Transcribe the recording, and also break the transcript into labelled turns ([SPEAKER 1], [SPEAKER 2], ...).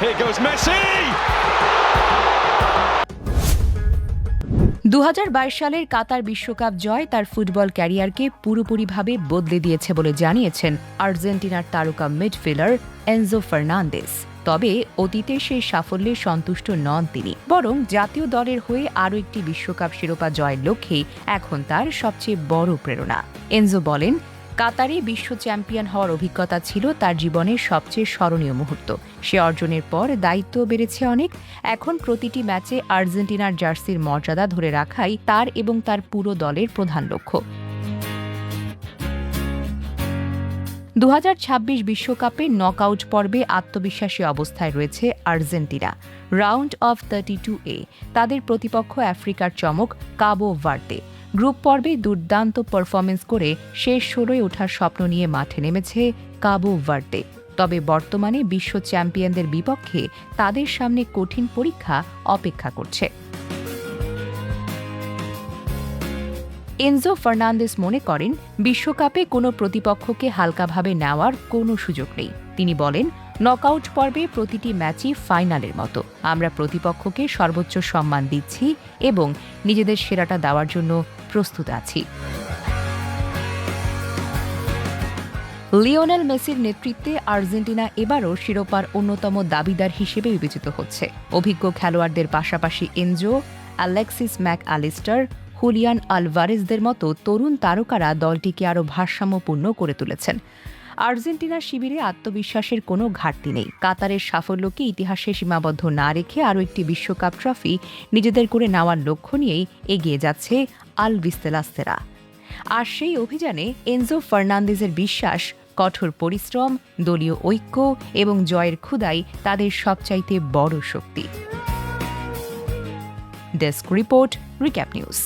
[SPEAKER 1] Here goes Messi!
[SPEAKER 2] 2022 সালের কাতার বিশ্বকাপ জয় তার ফুটবল ক্যারিয়ারকে পুরোপুরিভাবে বদলে দিয়েছে বলে জানিয়েছেন আর্জেন্টিনার তারকা মিডফিল্ডার এনজো ফার্নান্দেস। তবে অতীতে সেই সাফল্যে সন্তুষ্ট নন তিনি, বরং জাতীয় দলের হয়ে আরও একটি বিশ্বকাপ শিরোপা জয়ের লক্ষ্যেই এখন তার সবচেয়ে বড় প্রেরণা। এনজো বলেন, কাতারে বিশ্ব চ্যাম্পিয়ন হওয়ার অভিজ্ঞতা ছিল তার জীবনের সবচেয়ে স্মরণীয় মুহূর্ত। সে অর্জনের পর দায়িত্ব বেড়েছে অনেক। এখন প্রতিটি ম্যাচে আর্জেন্টিনার জার্সির মর্যাদা ধরে রাখাই তার এবং তার পুরো দলের প্রধান লক্ষ্য। 2026 বিশ্বকাপে নকআউট পর্বে আত্মবিশ্বাসী অবস্থায় রয়েছে আর্জেন্টিনা। রাউন্ড অফ 32-এ তাদের প্রতিপক্ষ আফ্রিকার চমক কাবো ভার্দে। গ্রুপ পর্বে দুর্দান্ত পারফরমেন্স করে শেষ 16-এ ওঠার স্বপ্ন নিয়ে মাঠে নেমেছে কাবো ভার্দে। তবে বর্তমানে বিশ্ব চ্যাম্পিয়নদের বিপক্ষে তাদের সামনে কঠিন পরীক্ষা অপেক্ষা করছে। এনজো ফার্নান্দেস মনে করেন, বিশ্বকাপে কোনো প্রতিপক্ষকে হালকাভাবে নেওয়ার কোনো সুযোগ নেই। তিনি বলেন, নকআউট পর্বে প্রতিটি ম্যাচই ফাইনালের মতো। আমরা প্রতিপক্ষকে সর্বোচ্চ সম্মান দিচ্ছি এবং নিজেদের সেরাটা দেওয়ার জন্য প্রস্তুত আছি। লিওনেল মেসির নেতৃত্বে আর্জেন্টিনা এবারও শিরোপার অন্যতম দাবিদার হিসেবে বিবেচিত হচ্ছে। অভিজ্ঞ খেলোয়াড়দের পাশাপাশি Enzo, Alexis Mac Allister, Julian আলভারেজদের মতো তরুণ তারকারা দলটিকে আরও ভারসাম্যপূর্ণ করে তুলেছেন। আর্জেন্টিনার শিবিরে আত্মবিশ্বাসের কোনো ঘাটতি নেই। কাতারের সাফল্যকে ইতিহাসে সীমাবদ্ধ না রেখে আরও একটি বিশ্বকাপ ট্রফি নিজেদের করে নেওয়ার লক্ষ্য নিয়েই এগিয়ে যাচ্ছে আলবিসেলাস্তেরা। আর সেই অভিযানে এনজো ফার্নান্দেজের বিশ্বাস, কঠোর পরিশ্রম, দলীয় ঐক্য এবং জয়ের ক্ষুধাই তাদের সবচাইতে বড় শক্তি। Desk report, recap news.